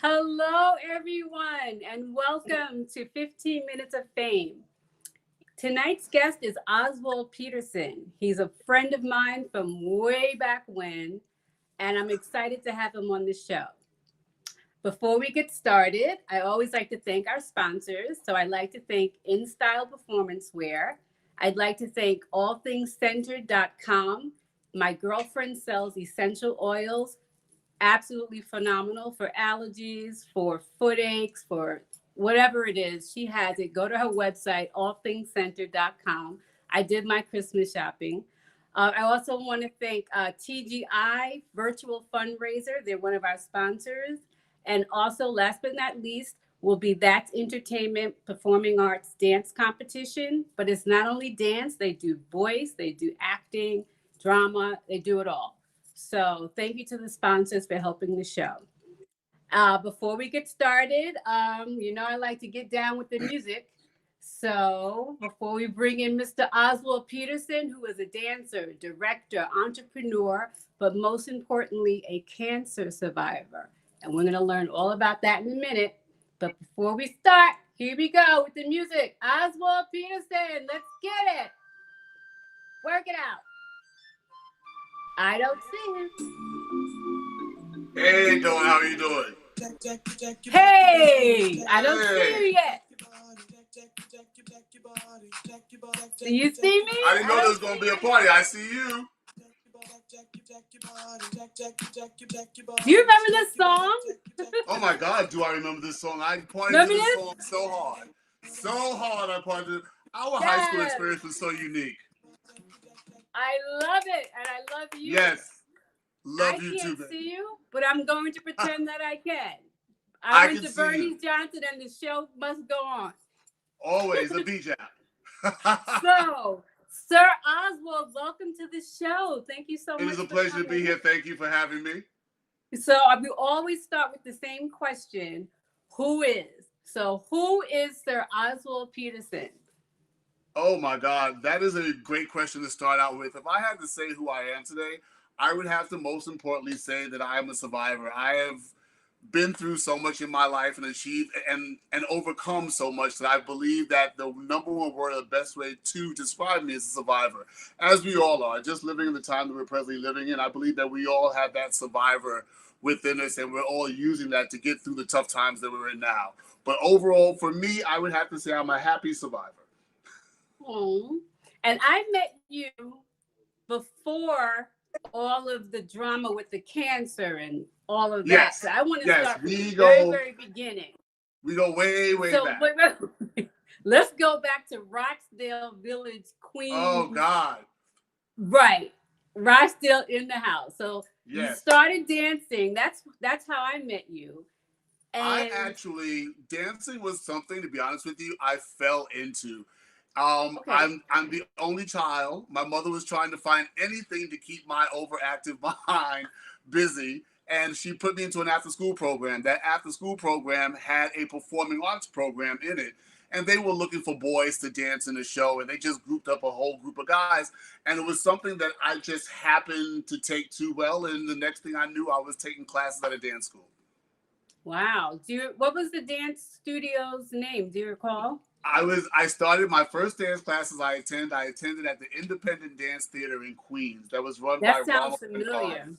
Hello, everyone, and welcome to 15 Minutes of Fame. Tonight's guest is Oswald Peterson. He's a friend of mine from way back when, and I'm excited to have him on the show. Before we get started, I always like to thank our sponsors. So I'd like to thank InStyle Performance Wear. I'd like to thank allthingscentered.com. My girlfriend sells essential oils, absolutely phenomenal for allergies, for foot aches, for whatever it is. She has it. Go to her website, allthingscentered.com. I did my Christmas shopping. I also want to thank TGI Virtual Fundraiser. They're one of our sponsors. And also, last but not least, will be That's Entertainment Performing Arts Dance Competition. But it's not only dance, they do voice, they do acting, drama, they do it all. So thank you to the sponsors for helping the show. Before we get started, I like to get down with the music. So before we bring in Mr. Oswald Peterson, who is a dancer, director, entrepreneur, but most importantly, a cancer survivor. And we're going to learn all about that in a minute. But before we start, here we go with the music. Oswald Peterson, let's get it. Work it out. I don't see him. Hey, Dawn, how are you doing? Hey, I don't see you yet. Do you see me? I didn't know there was going to be a party. I see you. Do you remember this song? Oh my God, do I remember this song? I partied to this song so hard. So hard I partied. Our high school experience was so unique. I love it, and I love you. Yes. Love you too, I baby. can't see you, but I'm going to pretend that I can. I went to Bernice Johnson, and the show must go on. Always a BJ. So, Sir Oswald, welcome to the show. Thank you so much. It is a pleasure to be here. Thank you for having me. So we always start with the same question. Who is Sir Oswald Peterson? Oh my God, that is a great question to start out with. If I had to say who I am today, I would have to most importantly say that I am a survivor. I have been through so much in my life and achieved and overcome so much that I believe that the number one word, the best way to describe me is a survivor, as we all are. Just living in the time that we're presently living in, I believe that we all have that survivor within us, and we're all using that to get through the tough times that we're in now. But overall, for me, I would have to say I'm a happy survivor. And I met you before all of the drama with the cancer and all of that. So I want to start from the very beginning. We go way back. Wait. Let's go back to Rochdale Village, Queens. Oh God. Right. Rochdale in the house. So yes. You started dancing. That's how I met you. And dancing was something, to be honest with you, I fell into. I'm the only child. My mother was trying to find anything to keep my overactive mind busy, and she put me into an after-school program. That after-school program had a performing arts program in it, and they were looking for boys to dance in the show, and they just grouped up a whole group of guys, and it was something that I just happened to take to well, and the next thing I knew, I was taking classes at a dance school. Wow. What was the dance studio's name? Do you recall? I started my first dance classes I attended at the Independent Dance Theater in Queens. That was run by Ronald familiar.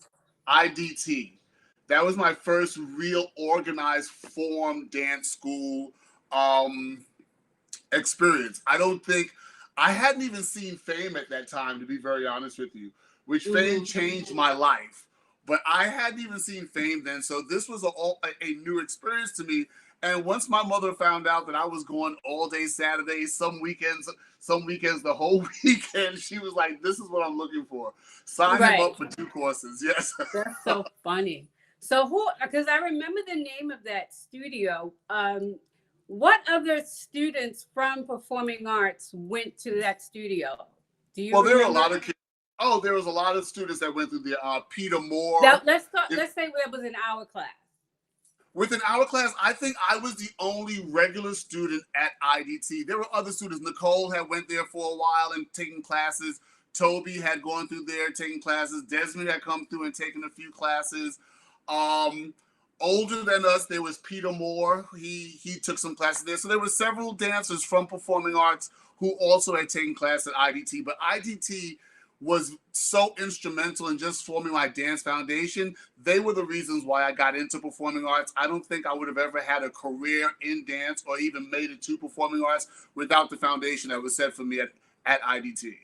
IDT. That was my first real organized form dance school experience. I hadn't even seen Fame at that time, to be very honest with you, which Fame changed my life. But I hadn't even seen Fame then, so this was a new experience to me. And once my mother found out that I was going all day Saturdays, some weekends the whole weekend, she was like, "This is what I'm looking for. Sign him up for 2 courses." Yes. That's so funny. So because I remember the name of that studio. What other students from performing arts went to that studio? Do you remember? There were a lot of kids Oh, there was a lot of students that went through the Peter Moore. Now, let's say that was in our class. Within our class, I think I was the only regular student at IDT. There were other students. Nicole had went there for a while and taken classes. Toby had gone through there taking classes. Desmond had come through and taken a few classes. Older than us, there was Peter Moore. He took some classes there. So there were several dancers from performing arts who also had taken class at IDT. But IDT was so instrumental in just forming my dance foundation. They were the reasons why I got into performing arts. I don't think I would have ever had a career in dance or even made it to performing arts without the foundation that was set for me at IDT.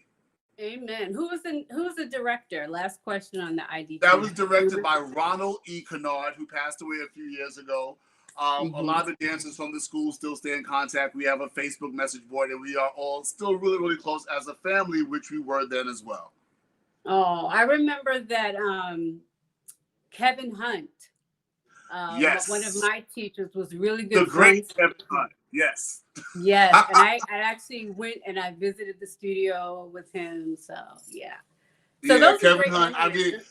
Amen. Who was the director? Last question on the IDT. That was directed by Ronald E. Kennard, who passed away a few years ago. A lot of the dancers from the school still stay in contact. We have a Facebook message board, and we are all still really, really close as a family, which we were then as well. Oh, I remember that Kevin Hunt, yes, one of my teachers, was really good. The great Kevin Hunt, yes. Yes, and I actually went and I visited the studio with him. So yeah. So yeah, Kevin Hunt. I mean,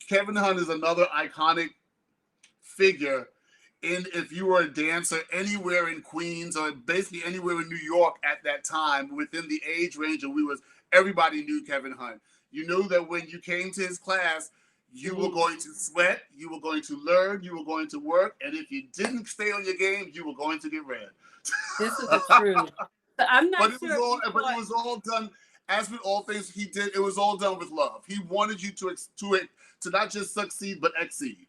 Kevin Hunt is another iconic figure. And if you were a dancer anywhere in Queens or basically anywhere in New York at that time, within the age range of everybody knew Kevin Hunt. You knew that when you came to his class, you were going to sweat, you were going to learn, you were going to work, and if you didn't stay on your game, you were going to get red. This is the truth. But I'm not sure. But it was all done, as with all things he did, it was all done with love. He wanted you to not just succeed, but exceed.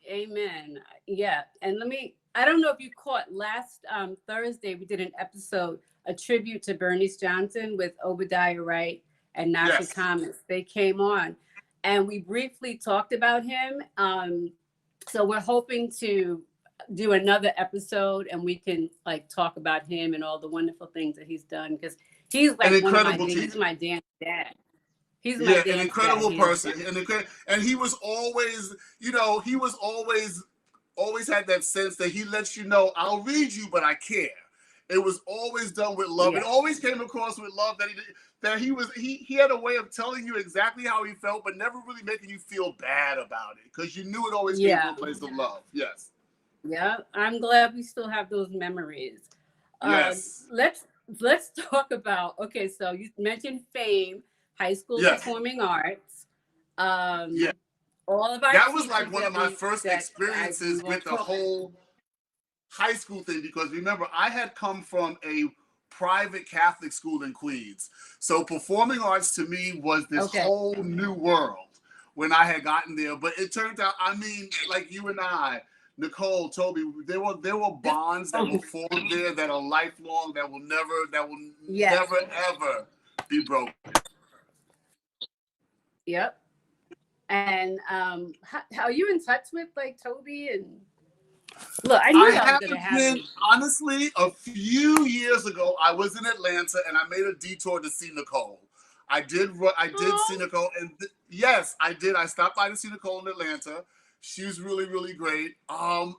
Amen. Yeah. And I don't know if you caught last Thursday, we did an episode, a tribute to Bernice Johnson with Obadiah Wright and Nasha Thomas. They came on and we briefly talked about him. So we're hoping to do another episode and we can talk about him and all the wonderful things that he's done, because he's he's my dance dad. He's my an incredible person. And he was always, always had that sense that he lets you know, I'll read you, but I care. It was always done with love. Yeah. It always came across with love that he had a way of telling you exactly how he felt, but never really making you feel bad about it, because you knew it always came from a place of love. Yes. Yeah, I'm glad we still have those memories. Yes. Let's talk about, okay, so you mentioned FAME, High School Performing Arts. All of our that was like one of my first experiences with the whole high school thing, because remember, I had come from a private Catholic school in Queens. So performing arts to me was this whole new world when I had gotten there. But it turned out, I mean, like you and I, Nicole, Toby, there were bonds that were formed there that are lifelong, that will never ever be broken. Yep. And how are you in touch with Toby and? Look, I knew I was going to happen. Honestly, a few years ago, I was in Atlanta and I made a detour to see Nicole. I did see Nicole, and yes, I did. I stopped by to see Nicole in Atlanta. She was really, really great. I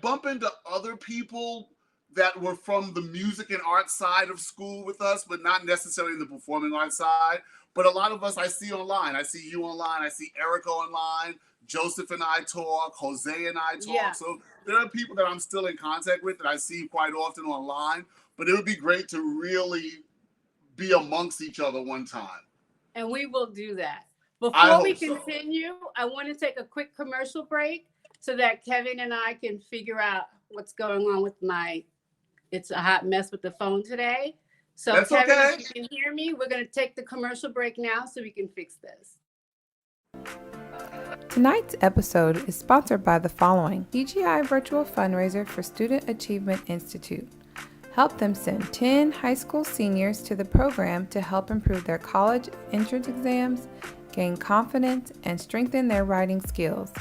bump into other people that were from the music and art side of school with us, but not necessarily the performing arts side. But a lot of us I see online. I see you online. I see Erica online. Joseph and I talk. Jose and I talk. Yeah. So there are people that I'm still in contact with that I see quite often online. But it would be great to really be amongst each other one time. And we will do that. Before we continue, I want to take a quick commercial break so that Kevin and I can figure out what's going on with it's a hot mess with the phone today. So that's Kevin, okay. If you can hear me, we're going to take the commercial break now so we can fix this. Tonight's episode is sponsored by the following: TGI Virtual Fundraiser for Student Achievement Institute. Help them send 10 high school seniors to the program to help improve their college entrance exams, gain confidence, and strengthen their writing skills.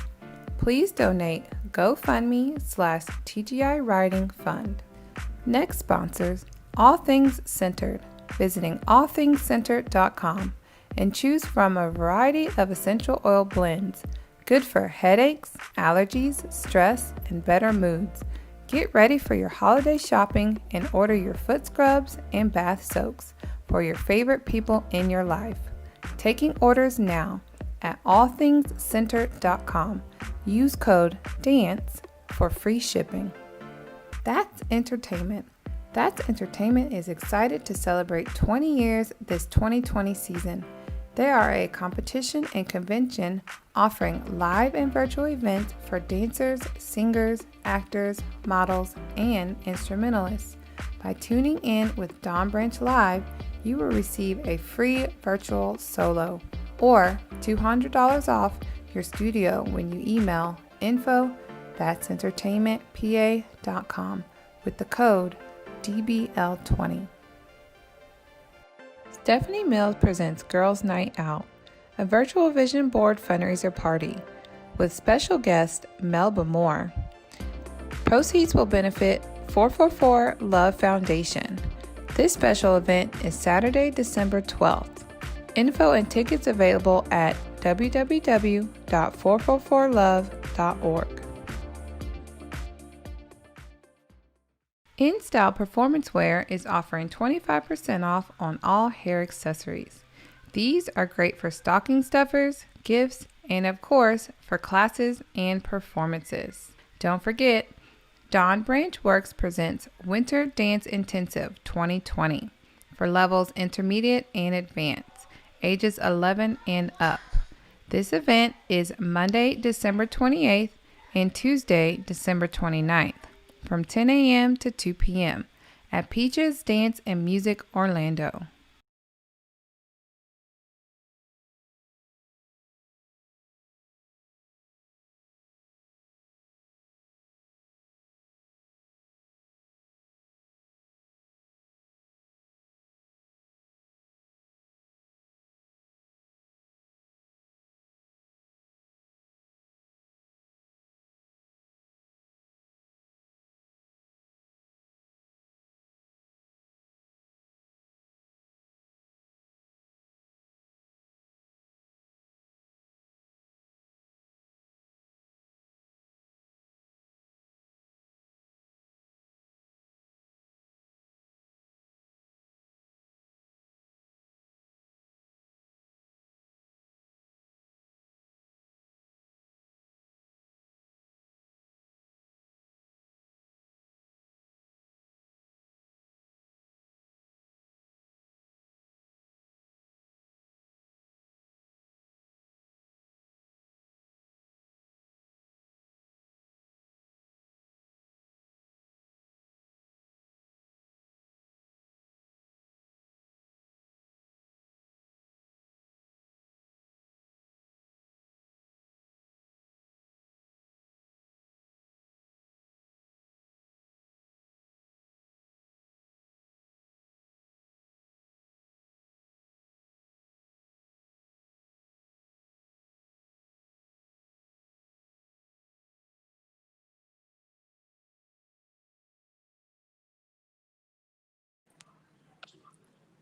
Please donate GoFundMe/TGI Writing Fund. Next sponsors, All Things Centered, visiting allthingscentered.com and choose from a variety of essential oil blends, good for headaches, allergies, stress, and better moods. Get ready for your holiday shopping and order your foot scrubs and bath soaks for your favorite people in your life. Taking orders now at allthingscenter.com. Use code DANCE for free shipping. That's Entertainment. That's Entertainment is excited to celebrate 20 years this 2020 season. They are a competition and convention offering live and virtual events for dancers, singers, actors, models, and instrumentalists. By tuning in with Dawn Branch Live, you will receive a free virtual solo or $200 off your studio when you email info@that'sentertainmentpa.com with the code DBL20. Stephanie Mills presents Girls Night Out, a virtual vision board fundraiser party with special guest Melba Moore. Proceeds will benefit 444 Love Foundation. This special event is Saturday, December 12th. Info and tickets available at www.444love.org. InStyle Performance Wear is offering 25% off on all hair accessories. These are great for stocking stuffers, gifts, and of course, for classes and performances. Don't forget, Dawn Branch Works presents Winter Dance Intensive 2020 for levels intermediate and advanced, ages 11 and up. This event is Monday, December 28th and Tuesday, December 29th. From 10 a.m. to 2 p.m. at Peaches Dance and Music Orlando.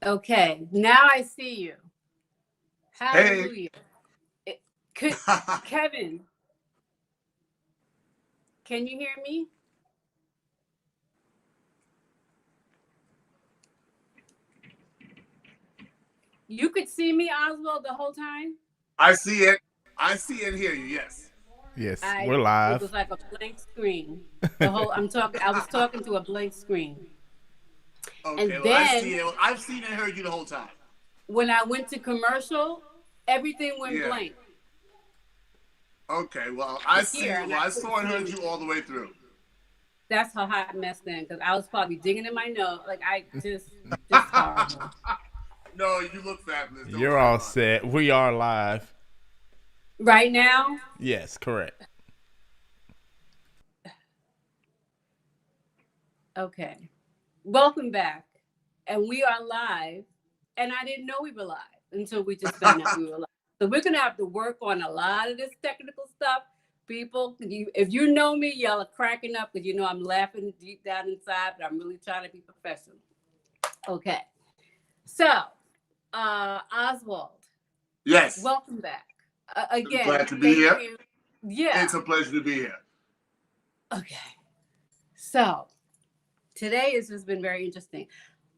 Okay, now I see you. Hallelujah. Kevin, can you hear me? You could see me, Oswald, the whole time? I see it. I see and hear you. Yes. Yes, we're live. It was like a blank screen. I was talking to a blank screen. Okay, And well, then, I see it. I've seen and heard you the whole time. When I went to commercial, everything went blank. Okay, well, I saw and heard you all the way through. That's a hot mess then, because I was probably digging in my nose. Like, I just horrible. No, you look fabulous. You're all set. We are live. Right now? Yes, correct. Okay. Welcome back. And we are live. And I didn't know we were live until we just found out we were live. So we're going to have to work on a lot of this technical stuff. People, if you know me, y'all are cracking up because you know I'm laughing deep down inside, but I'm really trying to be professional. Okay. So, Oswald. Yes. Welcome back. Again. Glad to be here. You. Yeah. It's a pleasure to be here. Okay. So, today has just been very interesting.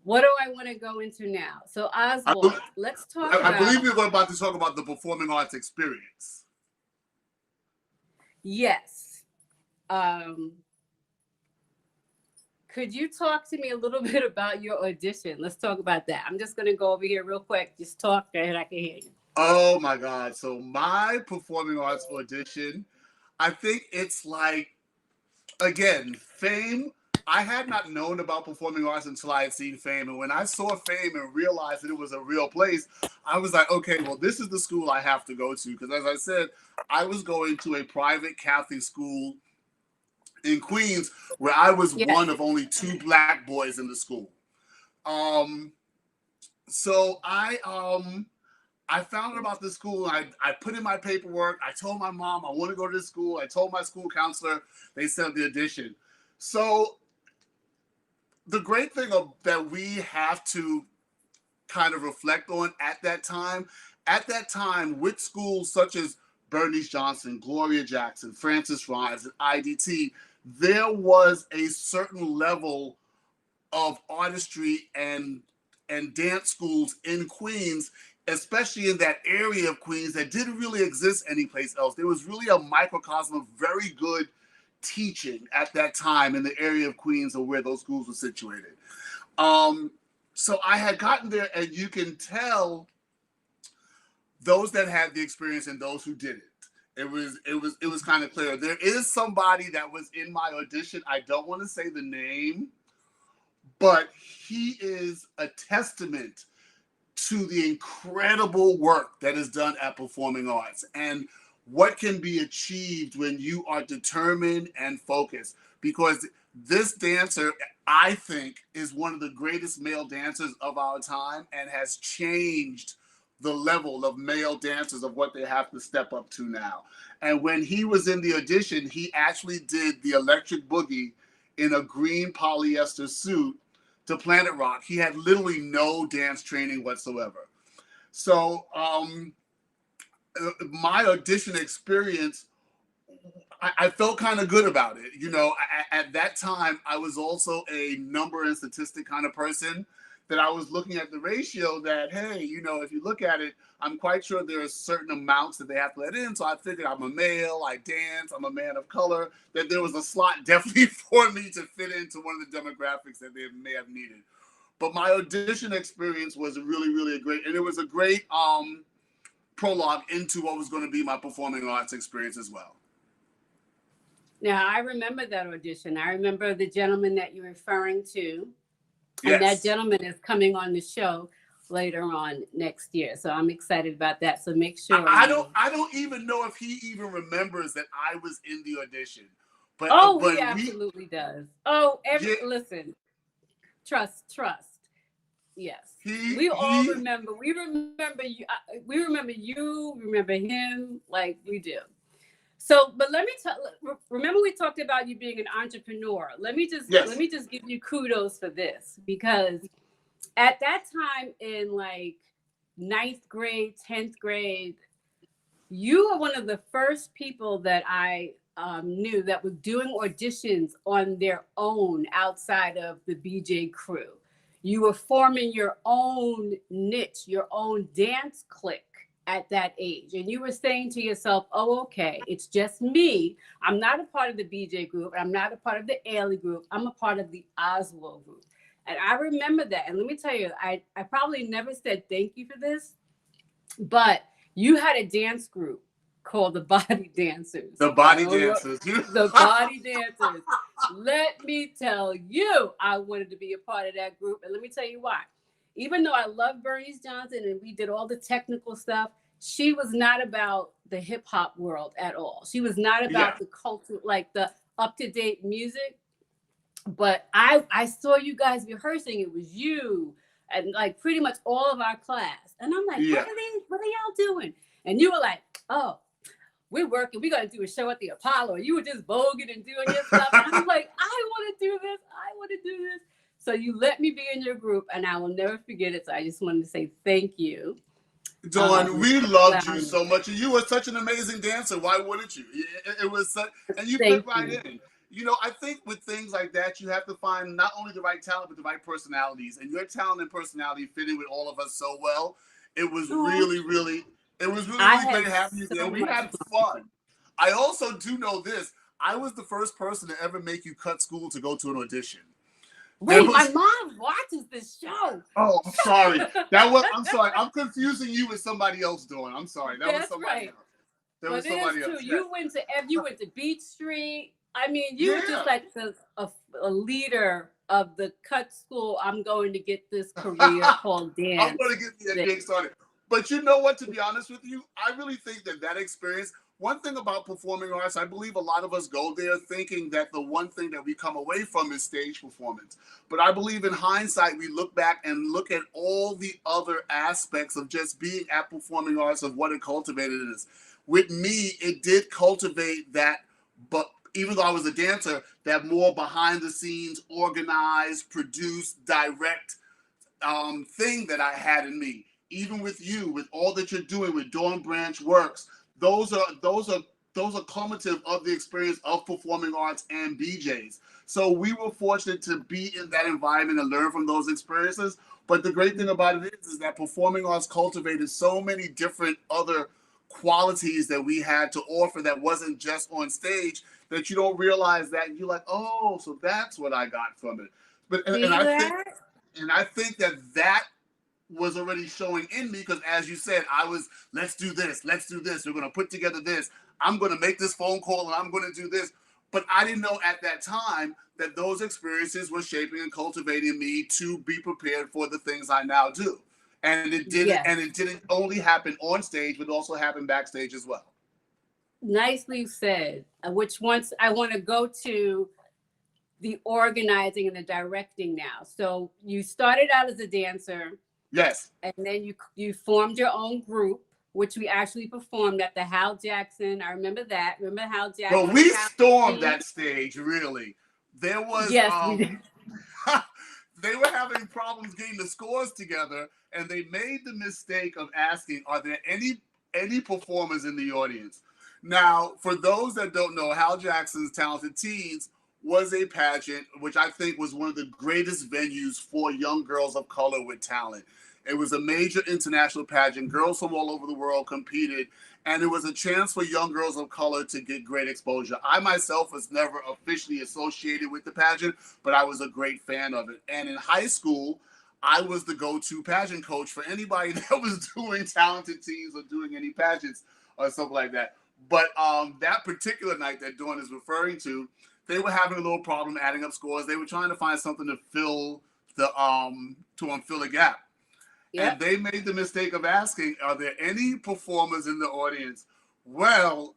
what do I want to go into now? So Oswald, let's talk I believe we were about to talk about the performing arts experience. Yes. Could you talk to me a little bit about your audition? Let's talk about that. I'm just going to go over here real quick. Just talk and I can hear you. Oh my God. So my performing arts audition, I think it's like, again, Fame. I had not known about performing arts until I had seen Fame. And when I saw Fame and realized that it was a real place, I was like, okay, well, this is the school I have to go to. Because as I said, I was going to a private Catholic school in Queens where I was one of only 2 Black boys in the school. So I found out about this school. I put in my paperwork. I told my mom I want to go to this school. I told my school counselor. They sent the audition. So the great thing that we have to kind of reflect on at that time with schools such as Bernice Johnson, Gloria Jackson, Francis Rhymes, and IDT, there was a certain level of artistry and dance schools in Queens, especially in that area of Queens that didn't really exist anyplace else. There was really a microcosm of very good teaching at that time in the area of Queens or where those schools were situated. So I had gotten there, and you can tell those that had the experience and those who didn't. It was kind of clear. There is somebody that was in my audition. I don't want to say the name, but he is a testament to the incredible work that is done at performing arts and what can be achieved when you are determined and focused. Because this dancer, I think, is one of the greatest male dancers of our time and has changed the level of male dancers of what they have to step up to now. And when he was in the audition, he actually did the electric boogie in a green polyester suit to Planet Rock. He had literally no dance training whatsoever. So my audition experience, I felt kind of good about it. You know, at that time, I was also a number and statistic kind of person, that I was looking at the ratio that, hey, you know, if you look at it, I'm quite sure there are certain amounts that they have to let in. So I figured I'm a male, I dance, I'm a man of color, that there was a slot definitely for me to fit into one of the demographics that they may have needed. But my audition experience was really, really great. And it was a great prologue into what was going to be my performing arts experience as well. Now, I remember that audition. I remember the gentleman that you're referring to. Yes. And that gentleman is coming on the show later on next year. So I'm excited about that. So make sure. I don't even know if he even remembers that I was in the audition. But he absolutely does. Oh, listen. Trust. Yes. We all remember. We remember you. We remember you. Remember him like we do. So, but let me remember we talked about you being an entrepreneur. Let me just give you kudos for this, because at that time in like 9th grade, 10th grade, you were one of the first people that I knew that were doing auditions on their own outside of the BJ crew. You were forming your own niche, your own dance clique at that age. And you were saying to yourself, oh, okay, it's just me. I'm not a part of the BJ group. I'm not a part of the Ailey group. I'm a part of the Oswald group. And I remember that. And let me tell you, I probably never said thank you for this, but you had a dance group called the Body Dancers. The Body Dancers. The Body Dancers. Let me tell you, I wanted to be a part of that group. And let me tell you why. Even though I love Bernice Johnson and we did all the technical stuff, she was not about the hip hop world at all. She was not about the culture, like the up-to-date music. But I saw you guys rehearsing. It was you and like pretty much all of our class. And I'm like, what are y'all doing? And you were like, oh, we're working. We're going to do a show at the Apollo. You were just voguing and doing your stuff. And I'm like, I want to do this. I want to do this. So you let me be in your group, and I will never forget it. So I just wanted to say thank you. Dawn, we loved you so much. And you were such an amazing dancer. Why wouldn't you? It was such, and you fit right in. I think with things like that, you have to find not only the right talent, but the right personalities. And your talent and personality fitted with all of us so well. It was Oh, I really great had having you there. so We much had fun. fun. I also do know this. I was the first person to ever make you cut school to go to an audition. There Wait, my was, mom watches this show. oh, I'm sorry. I'm sorry. I'm confusing you with somebody else doing. I'm sorry. That was That's somebody right. else. There was But it is somebody true. else. Yes. You went to Beach Street. I mean, you were Yeah. just like a leader of the cut school. I'm going to get this career called I'm dance. going to get the gig started. But you know what? To be honest with you, I really think that experience. One thing about performing arts, I believe a lot of us go there thinking that the one thing that we come away from is stage performance. But I believe in hindsight, we look back and look at all the other aspects of just being at performing arts, of what it cultivated is. With me, it did cultivate that, but even though I was a dancer, that more behind the scenes, organized, produced, direct thing that I had in me. Even with you, with all that you're doing with Dawn Branch Works, those are cumulative of the experience of performing arts and BJs. So we were fortunate to be in that environment and learn from those experiences. But the great thing about it is that performing arts cultivated so many different other qualities that we had to offer that wasn't just on stage, that you don't realize that you're like, oh, so that's what I got from it. But and See that? I think that was already showing in me, because as you said, I was, let's do this, we're going to put together this, I'm going to make this phone call and I'm going to do this. But I didn't know at that time that those experiences were shaping and cultivating me to be prepared for the things I now do. And it didn't, Yes. and it didn't only happen on stage, but also happened backstage as well. Nicely said. Which once I want to go to the organizing and the directing now. So you started out as a dancer. Yes. And then you formed your own group, which we actually performed at the Hal Jackson. I remember that. Remember Hal Jackson? Well, we stormed that stage, really. There was yes, we did. They were having problems getting the scores together, and they made the mistake of asking, are there any performers in the audience? Now, for those that don't know, Hal Jackson's Talented Teens was a pageant, which I think was one of the greatest venues for young girls of color with talent. It was a major international pageant. Girls from all over the world competed, and it was a chance for young girls of color to get great exposure. I myself was never officially associated with the pageant, but I was a great fan of it. And in high school, I was the go-to pageant coach for anybody that was doing Talented Teens or doing any pageants or something like that. But that particular night that Dawn is referring to, they were having a little problem adding up scores. They were trying to find something to fill a gap. Yep. And they made the mistake of asking, are there any performers in the audience? Well,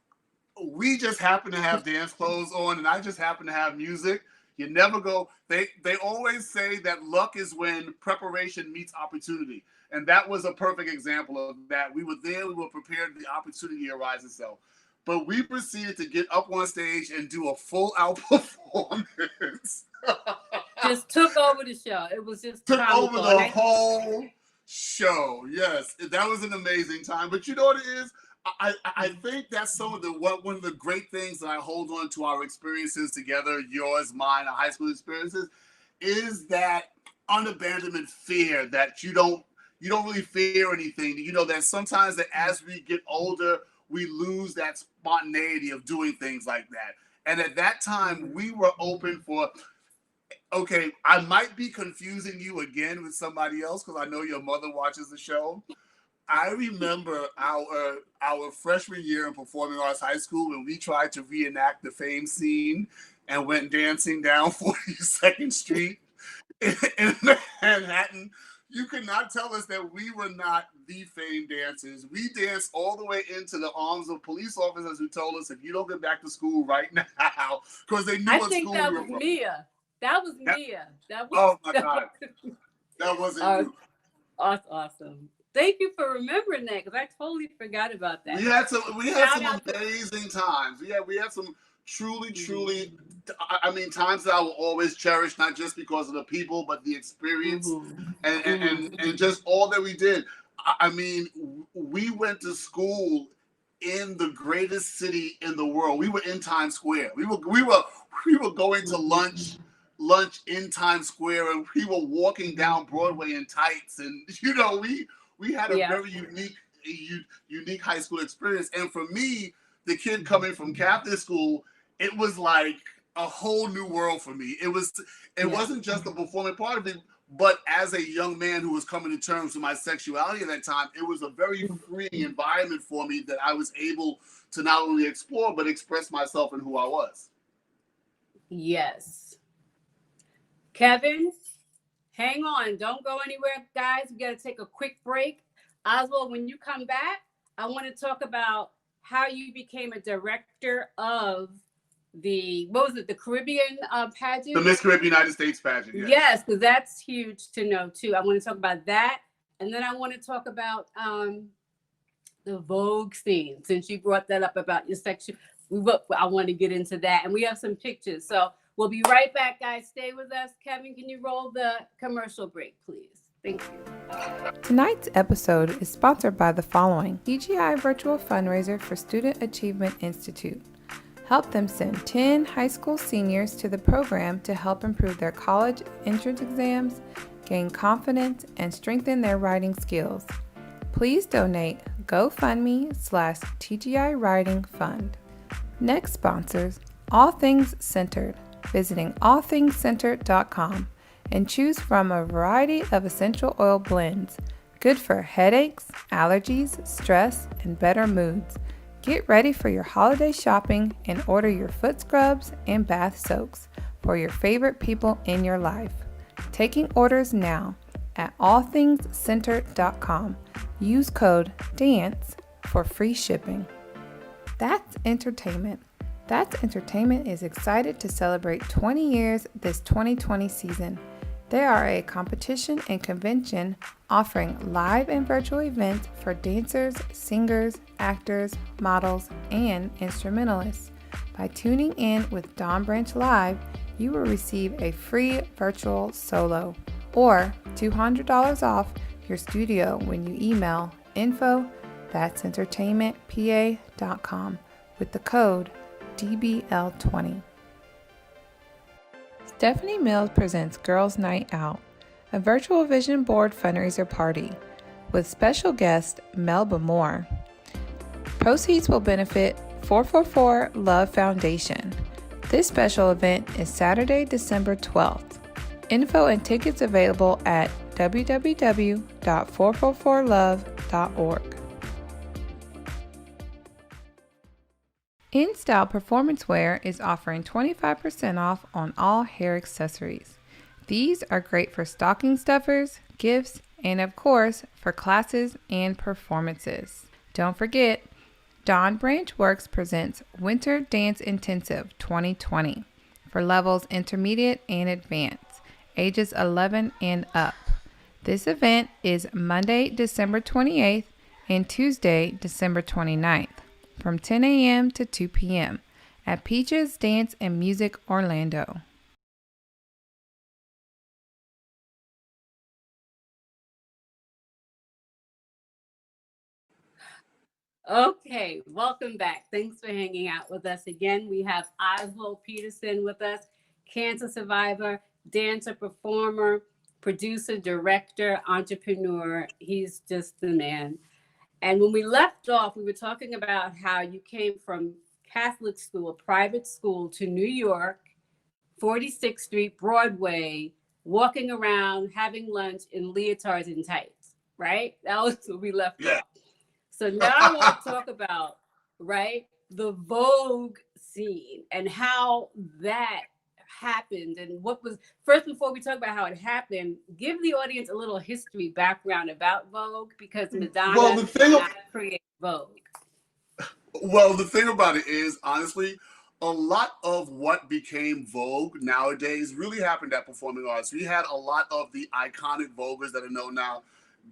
we just happen to have dance clothes on, and I just happen to have music. You never go. They always say that luck is when preparation meets opportunity. And that was a perfect example of that. We were there, we were prepared, the opportunity arises itself. But we proceeded to get up on stage and do a full out performance. Just took over the show. It was just took over the whole show. Yes, that was an amazing time. But you know what it is? I think that's one of the great things that I hold on to our experiences together, yours, mine, our high school experiences, is that unabandonment fear that you don't really fear anything. You know that sometimes that as we get older, we lose that spontaneity of doing things like that. And at that time, we were open for, okay, I might be confusing you again with somebody else because I know your mother watches the show. I remember our freshman year in Performing Arts High School when we tried to reenact the Fame scene and went dancing down 42nd Street in Manhattan. You could not tell us that we were not the Fame dancers. We danced all the way into the arms of police officers who told us, if you don't get back to school right now, because they knew what school we were from. I think that was Mia. That was Mia. Oh my God. That wasn't you. Awesome. Thank you for remembering that, because I totally forgot about that. We had some amazing times. We had some truly, times that I will always cherish, not just because of the people, but the experience and just all that we did. I mean, we went to school in the greatest city in the world. We were in Times Square. We were going to lunch in Times Square, and we were walking down Broadway in tights, and we had a very unique high school experience. And for me, the kid coming from Catholic school, it was like a whole new world for me. It wasn't just the performing part of it, but as a young man who was coming to terms with my sexuality at that time, it was a very freeing environment for me that I was able to not only explore, but express myself and who I was. Yes. Kevin, hang on. Don't go anywhere, guys. We got to take a quick break. Oswald, when you come back, I want to talk about how you became a director of the Caribbean pageant? The Miss Caribbean United States pageant. Yes, because that's huge to know too. I want to talk about that. And then I want to talk about the Vogue scene, since you brought that up about your section. I want to get into that. And we have some pictures. So we'll be right back, guys. Stay with us. Kevin, can you roll the commercial break, please? Thank you. Tonight's episode is sponsored by the following: TGI Virtual Fundraiser for Student Achievement Institute. Help them send 10 high school seniors to the program to help improve their college entrance exams, gain confidence, and strengthen their writing skills. Please donate GoFundMe/TGI Writing Fund. Next sponsors, All Things Centered. Visiting allthingscentered.com and choose from a variety of essential oil blends, good for headaches, allergies, stress, and better moods. Get ready for your holiday shopping and order your foot scrubs and bath soaks for your favorite people in your life. Taking orders now at allthingscentered.com. Use code DANCE for free shipping. That's Entertainment. That's Entertainment is excited to celebrate 20 years this 2020 season. They are a competition and convention offering live and virtual events for dancers, singers, actors, models, and instrumentalists. By tuning in with Dawn Branch Live, you will receive a free virtual solo or $200 off your studio when you email info@that'sentertainmentpa.com with the code DBL20. Stephanie Mills presents Girls Night Out, a virtual vision board fundraiser party with special guest Melba Moore. Proceeds will benefit 444 Love Foundation. This special event is Saturday, December 12th. Info and tickets available at www.444love.org. InStyle Performance Wear is offering 25% off on all hair accessories. These are great for stocking stuffers, gifts, and of course, for classes and performances. Don't forget, Dawn Branch Works presents Winter Dance Intensive 2020 for levels intermediate and advanced, ages 11 and up. This event is Monday, December 28th and Tuesday, December 29th. From 10 a.m. to 2 p.m. at Peaches Dance and Music Orlando. Okay, welcome back. Thanks for hanging out with us again. We have Oswald Peterson with us, cancer survivor, dancer, performer, producer, director, entrepreneur. He's just the man. And when we left off, we were talking about how you came from Catholic school, a private school, to New York, 46th Street, Broadway, walking around, having lunch in leotards and tights, right? That was where we left off. So now I want to talk about, right, the Vogue scene and how that happened and what was first. Before we talk about how it happened, give the audience a little history background about Vogue, because Madonna did not create Vogue. Well, the thing about it is, honestly, a lot of what became Vogue nowadays really happened at Performing Arts. We had a lot of the iconic Voguers that are known now: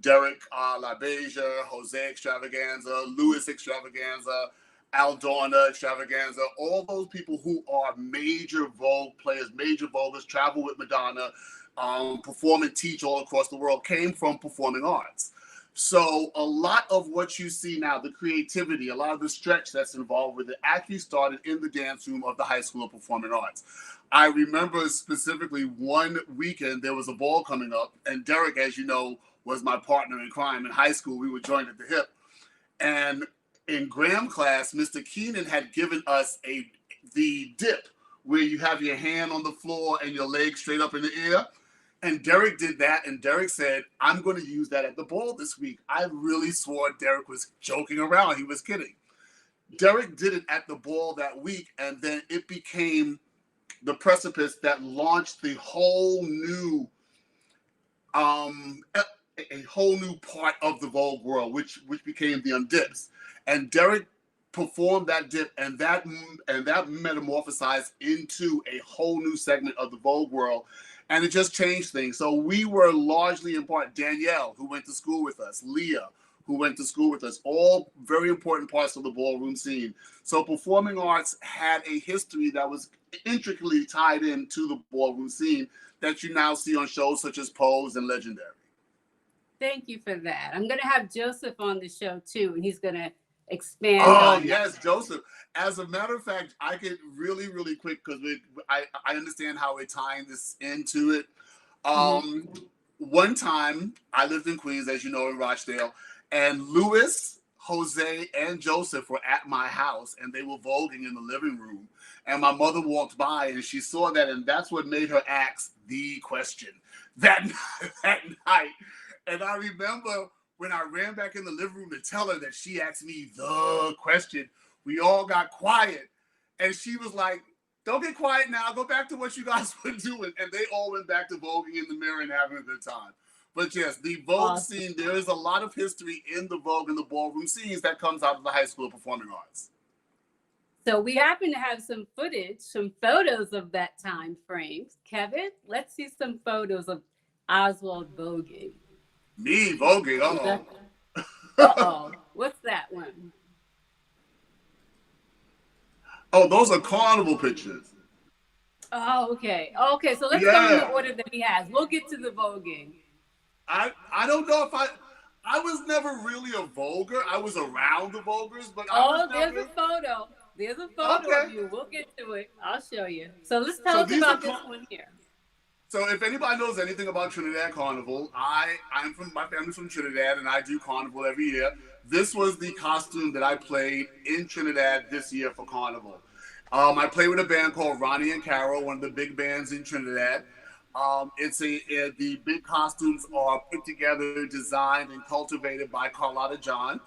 Derek LaBeija, Jose Extravaganza, Louis Extravaganza, Aldona Extravaganza, all those people who are major Vogue players, major Voguers, travel with Madonna, perform and teach all across the world, came from Performing Arts. So a lot of what you see now, the creativity, a lot of the stretch that's involved with it actually started in the dance room of the High School of Performing Arts. I remember specifically one weekend, there was a ball coming up, and Derek, as you know, was my partner in crime in high school. We were joined at the hip. And in Graham class, Mr. Keenan had given us the dip, where you have your hand on the floor and your leg straight up in the air. And Derek did that, and Derek said, I'm going to use that at the ball this week. I really swore Derek was joking around. He was kidding. Derek did it at the ball that week, and then it became the precipice that launched the whole new, a whole new part of the Vogue world, which became the undips. And Derek performed that dip, and that metamorphosized into a whole new segment of the Vogue world, and it just changed things. So we were largely in part Danielle, who went to school with us, Leah, who went to school with us, all very important parts of the ballroom scene. So performing arts had a history that was intricately tied into the ballroom scene that you now see on shows such as Pose and Legendary. Thank you for that. I'm going to have Joseph on the show too, and he's going to expand. Oh, yes, Joseph. As a matter of fact, I get really, really quick because I understand how we're tying this into it. One time, I lived in Queens, as you know, in Rochdale, and Louis, Jose, and Joseph were at my house, and they were voguing in the living room. And my mother walked by, and she saw that, and that's what made her ask the question that night. And I remember when I ran back in the living room to tell her that she asked me the question, we all got quiet. And she was like, don't get quiet now. Go back to what you guys were doing. And they all went back to voguing in the mirror and having a good time. But yes, the Vogue scene, there is a lot of history in the Vogue and the ballroom scenes that comes out of the High School of Performing Arts. So we happen to have some footage, some photos of that time frame. Kevin, let's see some photos of Oswald voguing. Me voguing? Uh-oh. Uh-oh. What's that one? Oh, those are carnival pictures. Oh, okay. Okay, so let's go in the order that he has. We'll get to the voguing. I don't know if I was never really a voguer. I was around the voguers, but there's a photo. There's a photo of you. We'll get to it. I'll show you. So let's tell us about this one here. So if anybody knows anything about Trinidad Carnival, my family's from Trinidad, and I do Carnival every year. This was the costume that I played in Trinidad this year for Carnival. I play with a band called Ronnie and Carol, one of the big bands in Trinidad. The big costumes are put together, designed, and cultivated by Carlotta John.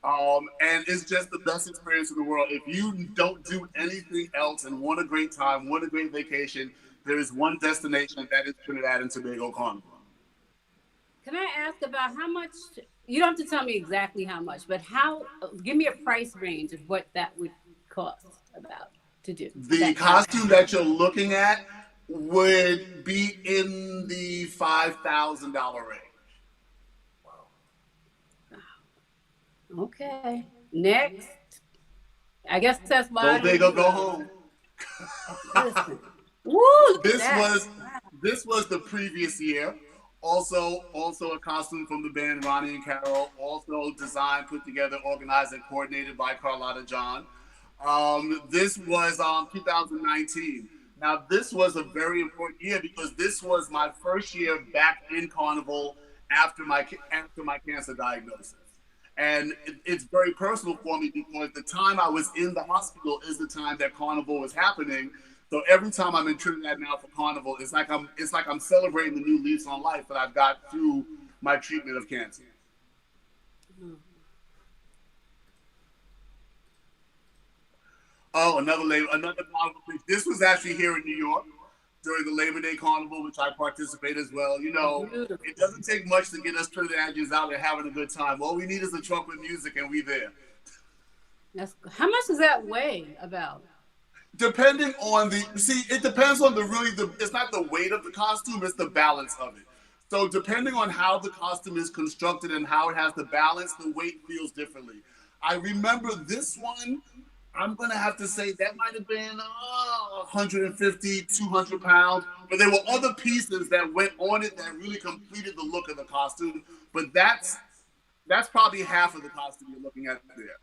And it's just the best experience in the world. If you don't do anything else and want a great time, want a great vacation, there is one destination, that is Trinidad and Tobago Carnival. Can I ask about how much, you don't have to tell me exactly how much, but give me a price range of what that would cost about to do. The costume that you're looking at would be in the $5,000 range. Okay. Next. I guess that's why. Go home. Listen. Woo, this was the previous year. Also a costume from the band Ronnie and Carol. Also designed, put together, organized, and coordinated by Carlotta John. This was 2019. Now this was a very important year because this was my first year back in Carnival after my cancer diagnosis. And it's very personal for me because the time I was in the hospital is the time that Carnival was happening. So every time I'm in Trinidad now for Carnival, it's like I'm celebrating the new lease on life that I've got through my treatment of cancer. Oh, another Carnival. This was actually here in New York during the Labor Day Carnival, which I participate as well. You know, it doesn't take much to get us Trinidadians out and having a good time. All we need is a truck with music, and we there. How much does that weigh about? Depending on it depends on it's not the weight of the costume, it's the balance of it. So depending on how the costume is constructed and how it has the balance, the weight feels differently. I remember this one, I'm going to have to say that might have been 150, 200 pounds. But there were other pieces that went on it that really completed the look of the costume. But that's That's probably half of the costume you're looking at there.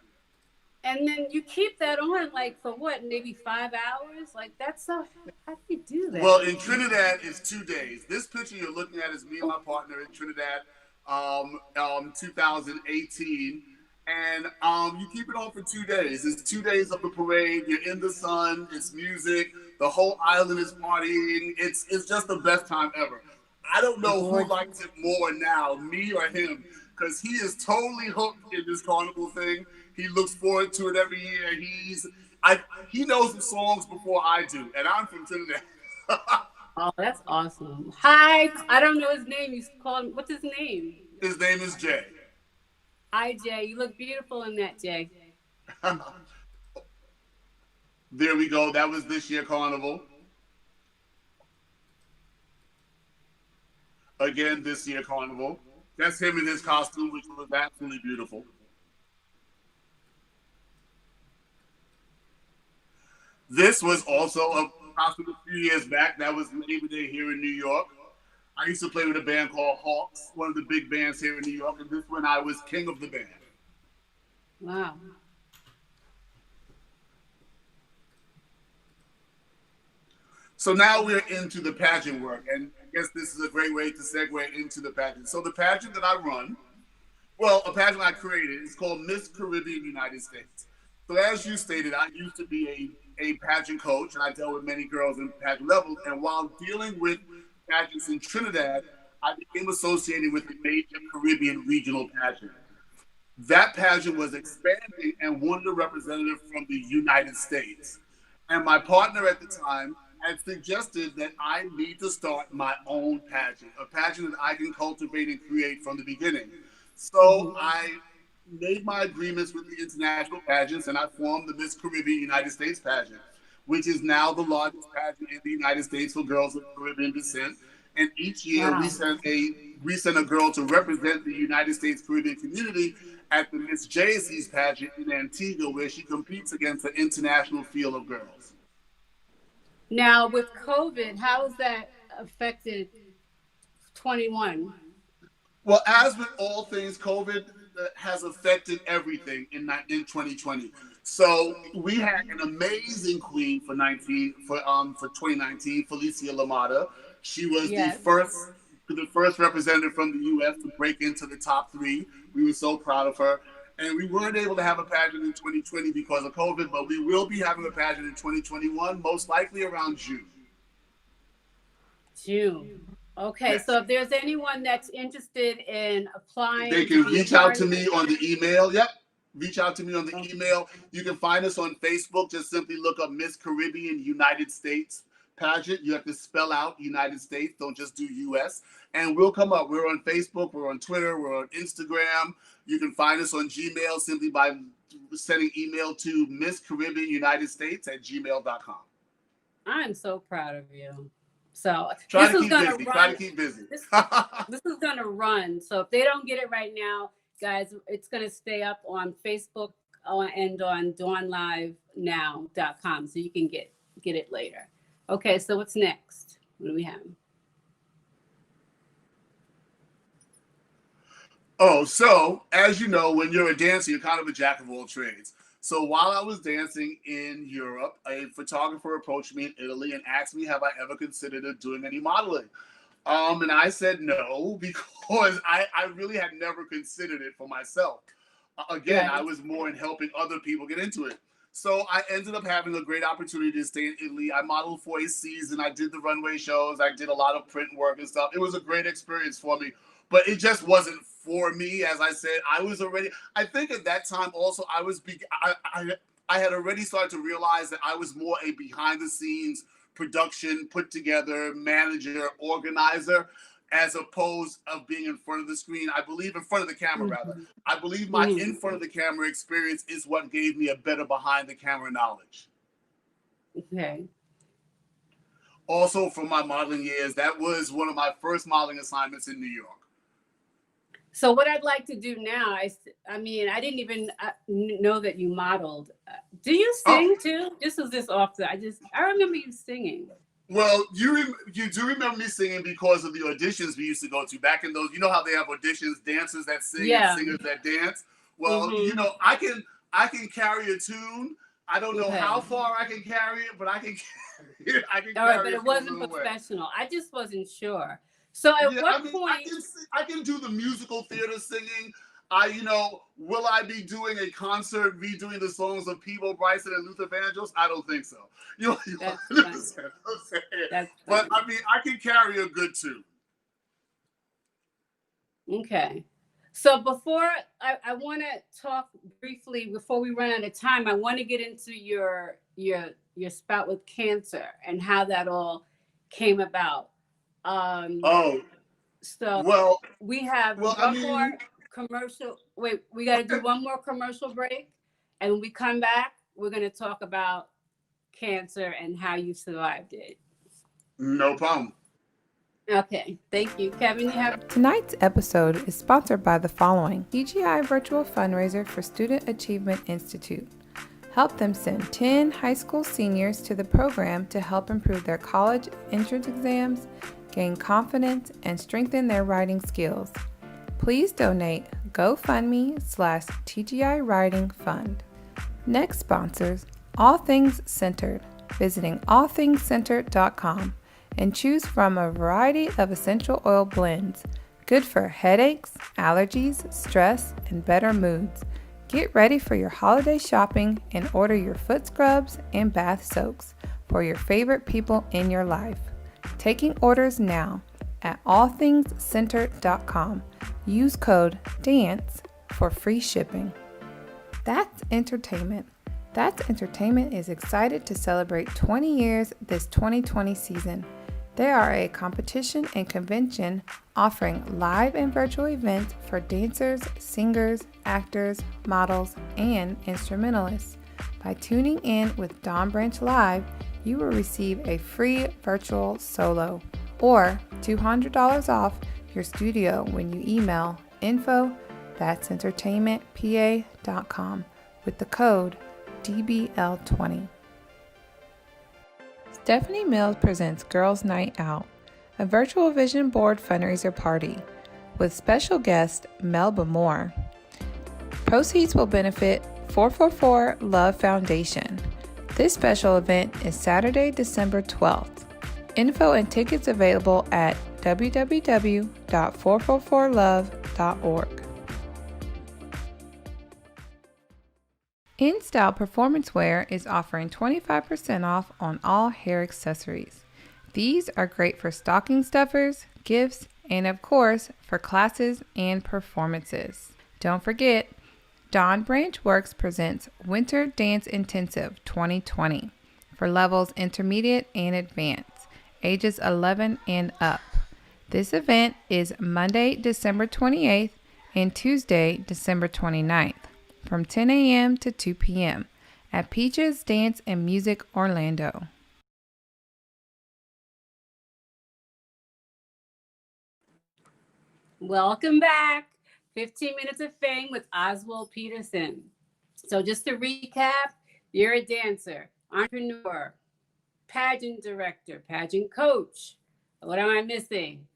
And then you keep that on like for what, maybe 5 hours? Like that's so, how do you do that? Well, in Trinidad, it's 2 days. This picture you're looking at is me and my partner in Trinidad, 2018. And you keep it on for 2 days. It's 2 days of the parade. You're in the sun. It's music. The whole island is partying. It's just the best time ever. I don't know who likes it more now, me or him, because he is totally hooked in this carnival thing. He looks forward to it every year. He knows the songs before I do, and I'm from Trinidad. Oh, that's awesome. Hi, I don't know his name. You call him, what's his name? His name is Jay. Hi, Jay. You look beautiful in that, Jay. There we go. That was this year Carnival. Again, this year Carnival. That's him in his costume, which was absolutely beautiful. This was also a costume a few years back. That was Labor Day here in New York. I used to play with a band called Hawks, one of the big bands here in New York, and this one I was king of the band. Wow. So now we're into the pageant work, and I guess this is a great way to segue into the pageant. So the pageant that I run, well, a pageant I created, is called Miss Caribbean United States. So as you stated, I used to be a pageant coach, and I dealt with many girls in pageant levels, and while dealing with pageants in Trinidad, I became associated with the major Caribbean regional pageant. That pageant was expanding and wanted a representative from the United States. And my partner at the time had suggested that I need to start my own pageant, a pageant that I can cultivate and create from the beginning. So I made my agreements with the international pageants, and I formed the Miss Caribbean United States pageant, which is now the largest pageant in the United States for girls of Caribbean descent. And each year we send a girl to represent the United States Caribbean community at the Miss Jaycee's pageant in Antigua, where she competes against the international field of girls. Now with COVID, how has that affected 21? Well, as with all things, COVID has affected everything in 2020. So we had an amazing queen for 2019, Felicia Lamada. She was the first representative from the U.S. to break into the top 3. We were so proud of her. And we weren't able to have a pageant in 2020 because of COVID, but we will be having a pageant in 2021, most likely around June. June. Okay, yes. So if there's anyone that's interested in applying, they can reach out to me on the email. Yep. Reach out to me on the email. You can find us on Facebook. Just simply look up Miss Caribbean United States pageant. You have to spell out United States. Don't just do US. And we'll come up. We're on Facebook. We're on Twitter. We're on Instagram. You can find us on Gmail simply by sending email to MissCaribbeanUnitedStates@gmail.com. I'm so proud of you. So try to keep busy. This is gonna run. So if they don't get it right now, guys, it's gonna stay up on Facebook and on dawnlivenow.com, so you can get it later. Okay, so what's next? What do we have? Oh, so as you know, when you're a dancer, you're kind of a jack of all trades. So while I was dancing in Europe, a photographer approached me in Italy and asked me, have I ever considered doing any modeling? And I said no, because I really had never considered it for myself. Again, I was more in helping other people get into it. So I ended up having a great opportunity to stay in Italy. I modeled for a season. I did the runway shows. I did a lot of print work and stuff. It was a great experience for me, but it just wasn't for me. As I said, I think at that time also, I had already started to realize that I was more a behind the scenes production, put together, manager, organizer, as opposed of being in front of the screen. I believe in front of the camera, rather. I believe my in front of the camera experience is what gave me a better behind the camera knowledge. Okay. Also, from my modeling years, that was one of my first modeling assignments in New York. So what I'd like to do now, I mean, I didn't even know that you modeled. Do you sing too? This off I remember you singing. Well, you do remember me singing because of the auditions we used to go to back in those. You know how they have auditions, dancers that sing Yeah. and singers that dance. Well, Mhm. I can carry a tune. I don't know Okay. how far I can carry it, but I can. I can All right, carry but it it for a wasn't little way. professional. I just wasn't sure. So at Yeah, what I mean, point? I can do the musical theater singing. Will I be doing a concert redoing the songs of Peebo Bryson and Luther Vandross? I don't think so. That's Understand what I'm saying? That's But funny. I mean, I can carry a good tune. Okay. So before I want to talk briefly before we run out of time, I want to get into your spout with cancer and how that all came about. Oh, So well, we have I one more mean, commercial. Wait, we got to do one more commercial break, and when we come back, we're going to talk about cancer and how you survived it. no problem. Okay, thank you, Kevin. You have Tonight's episode is sponsored by the following: TGI Virtual Fundraiser for Student Achievement Institute. Help them send 10 high school seniors to the program to help improve their college entrance exams, gain confidence, and strengthen their writing skills. Please donate GoFundMe/TGI Writing Fund. Next sponsors, All Things Centered, visiting allthingscentered.com and choose from a variety of essential oil blends, good for headaches, allergies, stress, and better moods. Get ready for your holiday shopping and order your foot scrubs and bath soaks for your favorite people in your life. Taking orders now at allthingscentered.com. Use code DANCE for free shipping. That's Entertainment. That's Entertainment is excited to celebrate 20 years this 2020 season. They are a competition and convention offering live and virtual events for dancers, singers, actors, models, and instrumentalists. By tuning in with Dawn Branch Live, you will receive a free virtual solo or $200 off your studio when you email info@that'sentertainmentpa.com with the code DBL20. Stephanie Mills presents Girls Night Out, a virtual vision board fundraiser party with special guest Melba Moore. Proceeds will benefit 444 Love Foundation. This special event is Saturday, December 12th. Info and tickets available at www.444love.org. InStyle Performance Wear is offering 25% off on all hair accessories. These are great for stocking stuffers, gifts, and of course, for classes and performances. Don't forget, Dawn Branch Works presents Winter Dance Intensive 2020 for levels intermediate and advanced, ages 11 and up. This event is Monday, December 28th and Tuesday, December 29th. From 10 a.m. to 2 p.m. at Peaches Dance and Music Orlando. Welcome back. 15 Minutes of Fame with Oswald Peterson. So just to recap, you're a dancer, entrepreneur, pageant director, pageant coach. What am I missing?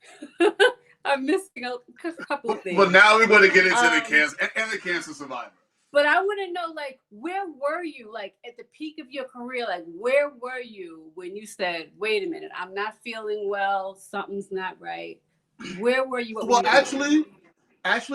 I'm missing a couple of things. But now we're going to get into the cancer and the cancer survivor. But I want to know, like, where were you, like, at the peak of your career? Like, where were you when you said, wait a minute, I'm not feeling well, something's not right? Where were you? Well, actually,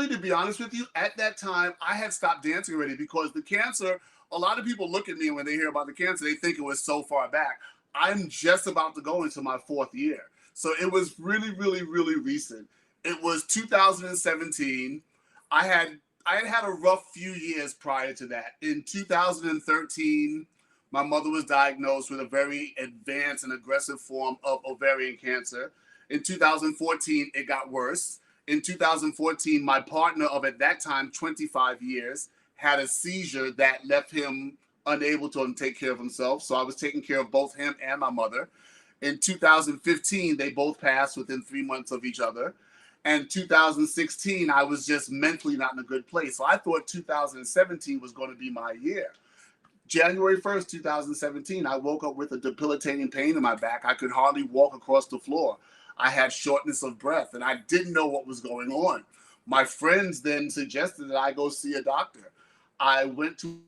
to be honest with you, at that time, I had stopped dancing already because the cancer, a lot of people look at me when they hear about the cancer, they think it was so far back. I'm just about to go into my 4th year. So it was really, really, really recent. It was 2017. I had had a rough few years prior to that. In 2013, my mother was diagnosed with a very advanced and aggressive form of ovarian cancer. In 2014, it got worse. In 2014, my partner of at that time 25 years had a seizure that left him unable to take care of himself. So I was taking care of both him and my mother. In 2015, they both passed within 3 months of each other. And 2016, I was just mentally not in a good place. So I thought 2017 was going to be my year. January 1st, 2017, I woke up with a debilitating pain in my back. I could hardly walk across the floor. I had shortness of breath, and I didn't know what was going on. My friends then suggested that I go see a doctor. I went to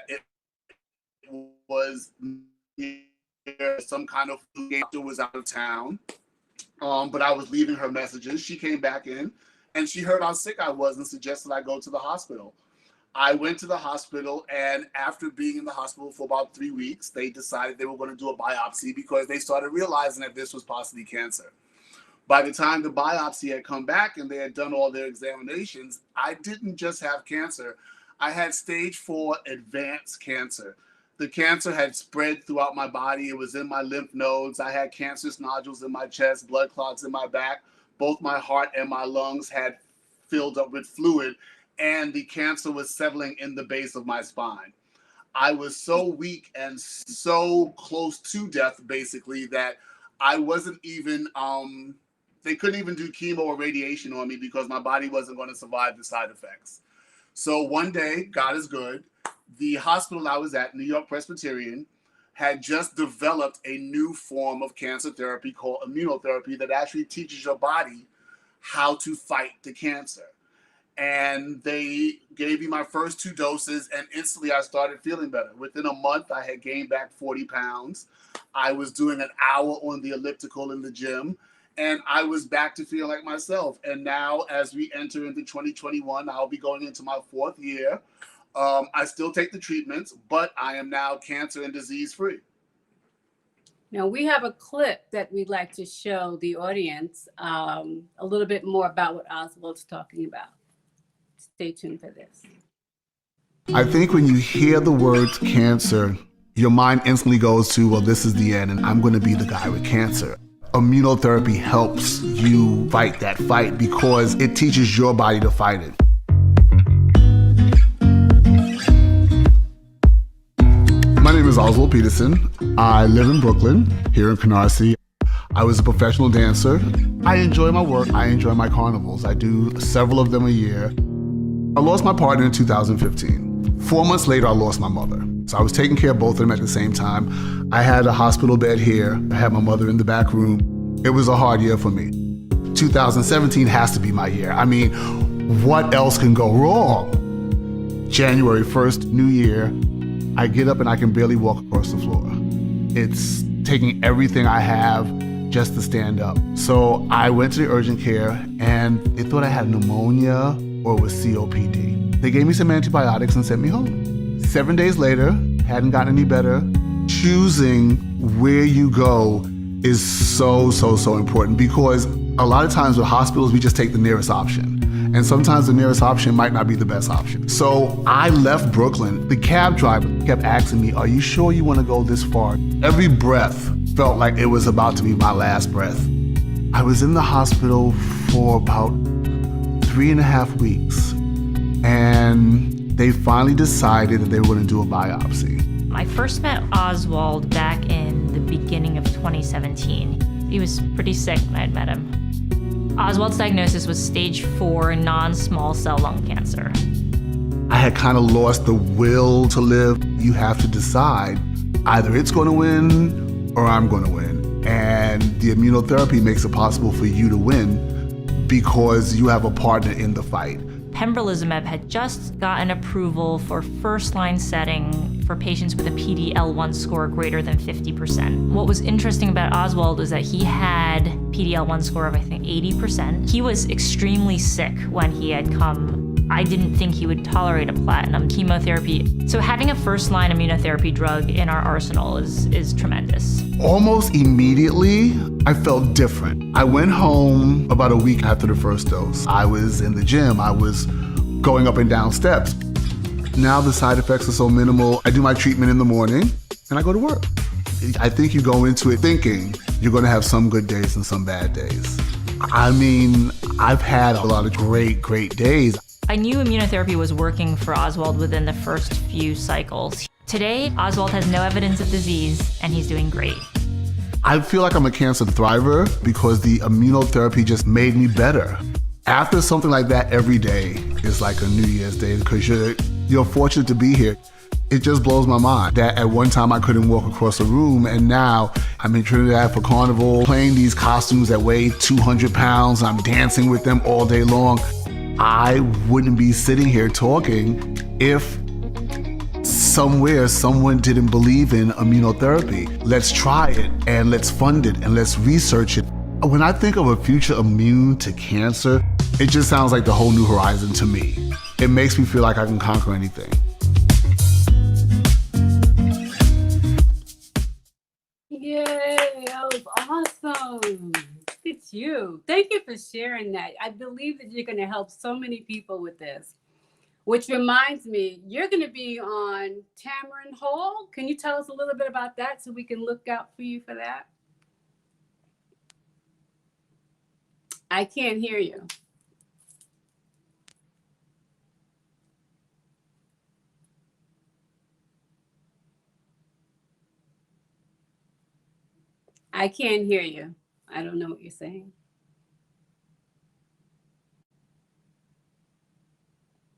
it was some kind of doctor was out of town, but I was leaving her messages. She came back in, and she heard how sick I was and suggested I go to the hospital. I went to the hospital, and after being in the hospital for about 3 weeks, they decided they were going to do a biopsy because they started realizing that this was possibly cancer. By the time the biopsy had come back and they had done all their examinations, I didn't just have cancer. I had stage 4 advanced cancer. The cancer had spread throughout my body. It was in my lymph nodes. I had cancerous nodules in my chest, blood clots in my back. Both my heart and my lungs had filled up with fluid, and the cancer was settling in the base of my spine. I was so weak and so close to death, basically, that I wasn't even, they couldn't even do chemo or radiation on me because my body wasn't going to survive the side effects. So one day, God is good, the hospital I was at, New York Presbyterian, had just developed a new form of cancer therapy called immunotherapy that actually teaches your body how to fight the cancer. And they gave me my first 2 doses, and instantly I started feeling better. Within a month, I had gained back 40 pounds. I was doing an hour on the elliptical in the gym, and I was back to feeling like myself. And now, as we enter into 2021, I'll be going into my 4th year. I still take the treatments, but I am now cancer and disease free. Now, we have a clip that we'd like to show the audience a little bit more about what Oswald's talking about. Stay tuned for this. I think when you hear the words cancer, your mind instantly goes to, well, this is the end, and I'm going to be the guy with cancer. Immunotherapy helps you fight that fight because it teaches your body to fight it. My name is Oswald Peterson. I live in Brooklyn, here in Canarsie. I was a professional dancer. I enjoy my work. I enjoy my carnivals. I do several of them a year. I lost my partner in 2015. 4 months later, I lost my mother. So I was taking care of both of them at the same time. I had a hospital bed here. I had my mother in the back room. It was a hard year for me. 2017 has to be my year. I mean, what else can go wrong? January 1st, New Year, I get up and I can barely walk across the floor. It's taking everything I have just to stand up. So I went to the urgent care, and they thought I had pneumonia or it was COPD. They gave me some antibiotics and sent me home. 7 days later, hadn't gotten any better. Choosing where you go is so important, because a lot of times with hospitals, we just take the nearest option. And sometimes the nearest option might not be the best option. So I left Brooklyn. The cab driver kept asking me, are you sure you want to go this far? Every breath felt like it was about to be my last breath. I was in the hospital for about 3.5 weeks, and they finally decided that they were going to do a biopsy. I first met Oswald back in the beginning of 2017. He was pretty sick when I had met him. Oswald's diagnosis was stage 4 non-small cell lung cancer. I had kind of lost the will to live. You have to decide, either it's going to win or I'm going to win. And the immunotherapy makes it possible for you to win because you have a partner in the fight. Pembrolizumab had just gotten approval for first-line setting for patients with a PD-L1 score greater than 50%. What was interesting about Oswald is that he had PD-L1 score of, I think, 80%. He was extremely sick when he had come. I didn't think he would tolerate a platinum chemotherapy. So having a first-line immunotherapy drug in our arsenal is tremendous. Almost immediately, I felt different. I went home about a week after the first dose. I was in the gym. I was going up and down steps. Now the side effects are so minimal. I do my treatment in the morning and I go to work. I think you go into it thinking you're going to have some good days and some bad days. I mean, I've had a lot of great days. I knew immunotherapy was working for Oswald within the first few cycles. Today, Oswald has no evidence of disease, and he's doing great. I feel like I'm a cancer thriver because the immunotherapy just made me better. After something like that, every day is like a New Year's Day because you're You're fortunate to be here. It just blows my mind that at one time I couldn't walk across a room, and now I'm in Trinidad for Carnival, playing these costumes that weigh 200 pounds. I'm dancing with them all day long. I wouldn't be sitting here talking if somewhere someone didn't believe in immunotherapy. Let's try it, and let's fund it, and let's research it. When I think of a future immune to cancer, it just sounds like the whole new horizon to me. It makes me feel like I can conquer anything. Yay, that was awesome. It's you. Thank you for sharing that. I believe that you're going to help so many people with this. Which reminds me, you're going to be on Tamarind Hall. Can you tell us a little bit about that so we can look out for you for that? I can't hear you. I can't hear you. I don't know what you're saying.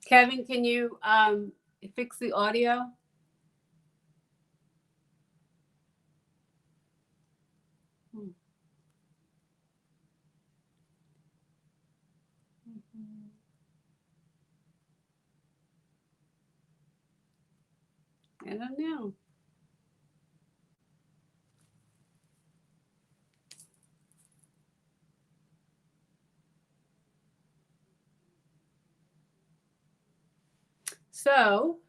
Kevin, can you fix the audio? I don't know. So,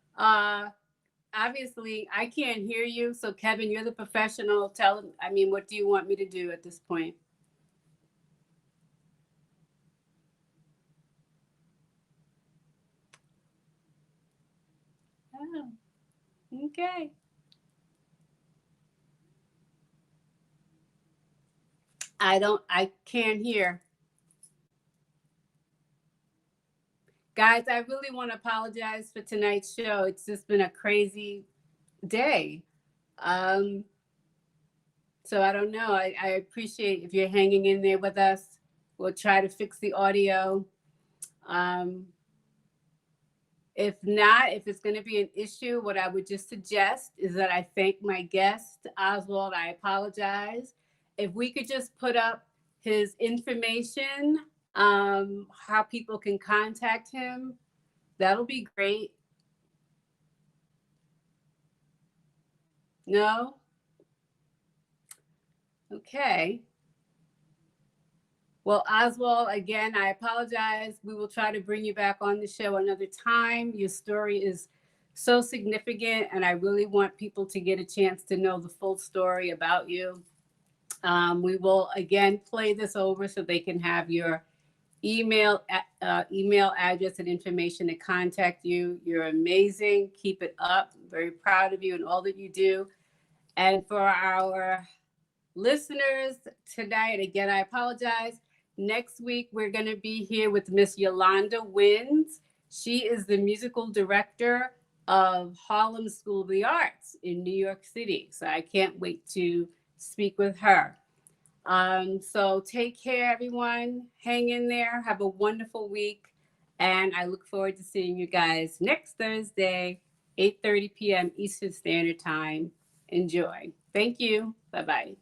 obviously, I can't hear you. So, Kevin, you're the professional. Tell him, what do you want me to do at this point? Oh, okay. I can't hear. Guys, I really want to apologize for tonight's show. It's just been a crazy day. So I don't know. I appreciate if you're hanging in there with us. We'll try to fix the audio. If not, if it's going to be an issue, what I would just suggest is that I thank my guest, Oswald. I apologize. If we could just put up his information, how people can contact him, that'll be great. No? Okay. Well, Oswald, again, I apologize. We will try to bring you back on the show another time. Your story is so significant, and I really want people to get a chance to know the full story about you. We will, again, play this over so they can have your email address and information to contact you. You're amazing. Keep it up. I'm very proud of you and all that you do. And for our listeners tonight, again, I apologize. Next week, we're going to be here with Miss Yolanda Wins. She is the musical director of Harlem School of the Arts in New York City. So I can't wait to speak with her. So take care, everyone. Hang in there. Have a wonderful week. And I look forward to seeing you guys next Thursday, 8:30 p.m. Eastern Standard Time. Enjoy. Thank you. Bye-bye.